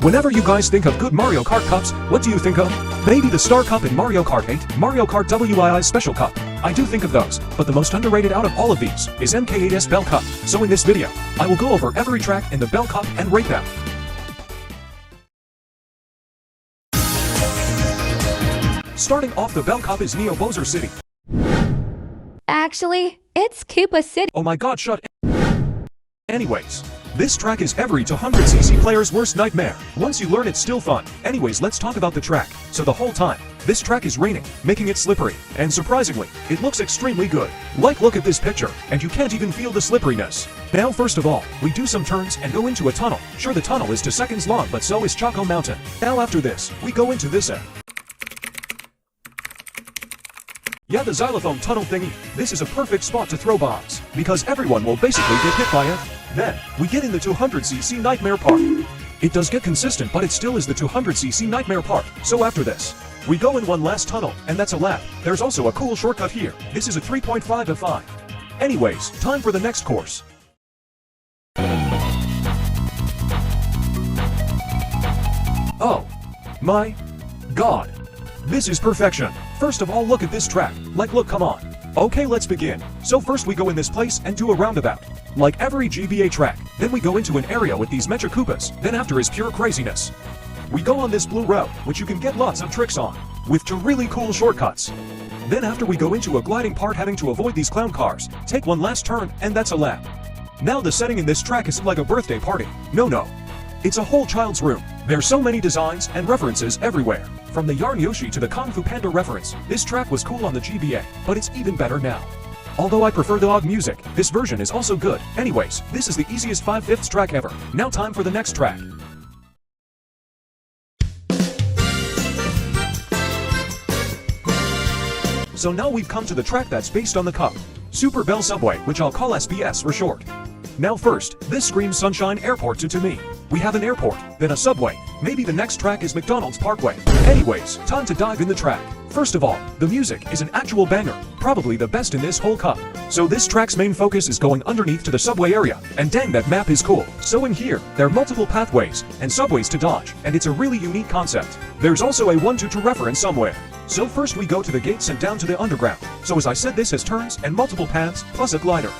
Whenever you guys think of good Mario Kart cups, what do you think of? Maybe the Star Cup in Mario Kart 8, Mario Kart Wii Special Cup. I do think of those, but the most underrated out of all of these is MK8's Bell Cup. So in this video, I will go over every track in the Bell Cup and rate them. Starting off the Bell Cup is Neo Bowser City. Actually, it's Koopa City. Oh my god, shut. Anyways, this track is every 200cc player's worst nightmare. Once you learn, it's still fun. Anyways, let's talk about the track. So the whole time, this track is raining, making it slippery, and surprisingly, it looks extremely good. Like, look at this picture, and you can't even feel the slipperiness. Now first of all, we do some turns and go into a tunnel. Sure, the tunnel is 2 seconds long, but so is Choco Mountain. Now after this, we go into this end. Yeah, the xylophone tunnel thingy. This is a perfect spot to throw bombs, because everyone will basically get hit by it. Then, we get in the 200cc nightmare part. It does get consistent, but it still is the 200cc nightmare part. So after this, we go in one last tunnel, and that's a lap. There's also a cool shortcut here. This is a 3.5 to 5. Anyways, time for the next course. Oh my god. This is perfection. First of all, look at this track. Like, look, come on. Okay, let's begin. So first we go in this place and do a roundabout. Like every GBA track. Then we go into an area with these Mecha Koopas. Then after is pure craziness. We go on this blue road, which you can get lots of tricks on, with 2 really cool shortcuts. Then after we go into a gliding part having to avoid these clown cars, take one last turn, and that's a lap. Now the setting in this track is like a birthday party. No. It's a whole child's room. There's so many designs and references everywhere. From the Yarn Yoshi to the Kung Fu Panda reference, this track was cool on the GBA, but it's even better now. Although I prefer the OG music, this version is also good. Anyways, this is the easiest 5/5 track ever. Now time for the next track. So now we've come to the track that's based on the cup. Super Bell Subway, which I'll call SBS for short. Now first, this screams Sunshine Airport to me. We have an airport, then a subway. Maybe the next track is McDonald's Parkway. Anyways, time to dive in the track. First of all, the music is an actual banger, probably the best in this whole cup. So this track's main focus is going underneath to the subway area, and dang, that map is cool. So in here, there are multiple pathways and subways to dodge, and it's a really unique concept. There's also a 1-2 reference somewhere. So first we go to the gates and down to the underground. So as I said, this has turns and multiple paths, plus a glider.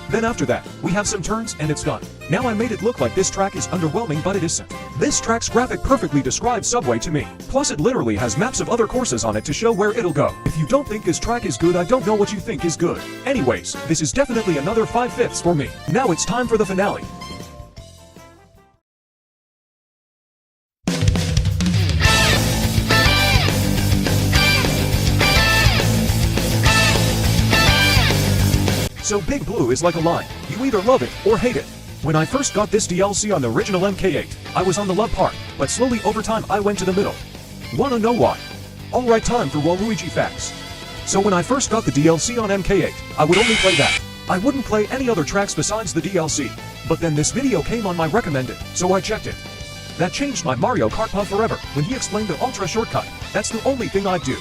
Then after that, we have some turns and it's done. Now I made it look like this track is underwhelming, but it isn't. This track's graphic perfectly describes Subway to me. Plus it literally has maps of other courses on it to show where it'll go. If you don't think this track is good, I don't know what you think is good. Anyways, this is definitely another 5/5 for me. Now it's time for the finale. So Big Blue is like a line. You either love it or hate it. When I first got this DLC on the original MK8, I was on the love part, but slowly over time I went to the middle. Wanna know why? Alright, time for Waluigi facts. So when I first got the DLC on MK8, I would only play that. I wouldn't play any other tracks besides the DLC. But then this video came on my recommended, so I checked it. That changed my Mario Kart pub forever when he explained the Ultra shortcut. That's the only thing I'd do.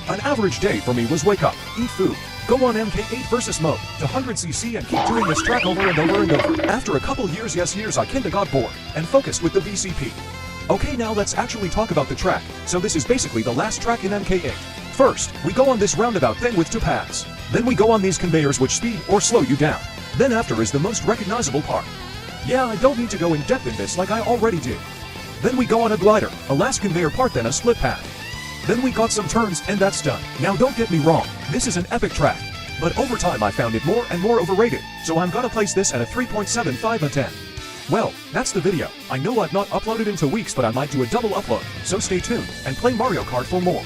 An average day for me was wake up, eat food, go on MK8 versus mode, to 100cc and keep doing this track over and over and over. After a couple years I kinda got bored, and focused with the VCP. Okay, now let's actually talk about the track. So this is basically the last track in MK8. First, we go on this roundabout thing with 2 paths. Then we go on these conveyors which speed or slow you down. Then after is the most recognizable part. Yeah, I don't need to go in depth in this like I already did. Then we go on a glider, a last conveyor part, then a split path. Then we got some turns and that's done. Now don't get me wrong, this is an epic track. But over time I found it more and more overrated, so I'm gonna place this at a 3.75 out of 10. Well, that's the video. I know I've not uploaded in 2 weeks, but I might do a double upload, so stay tuned and play Mario Kart for more.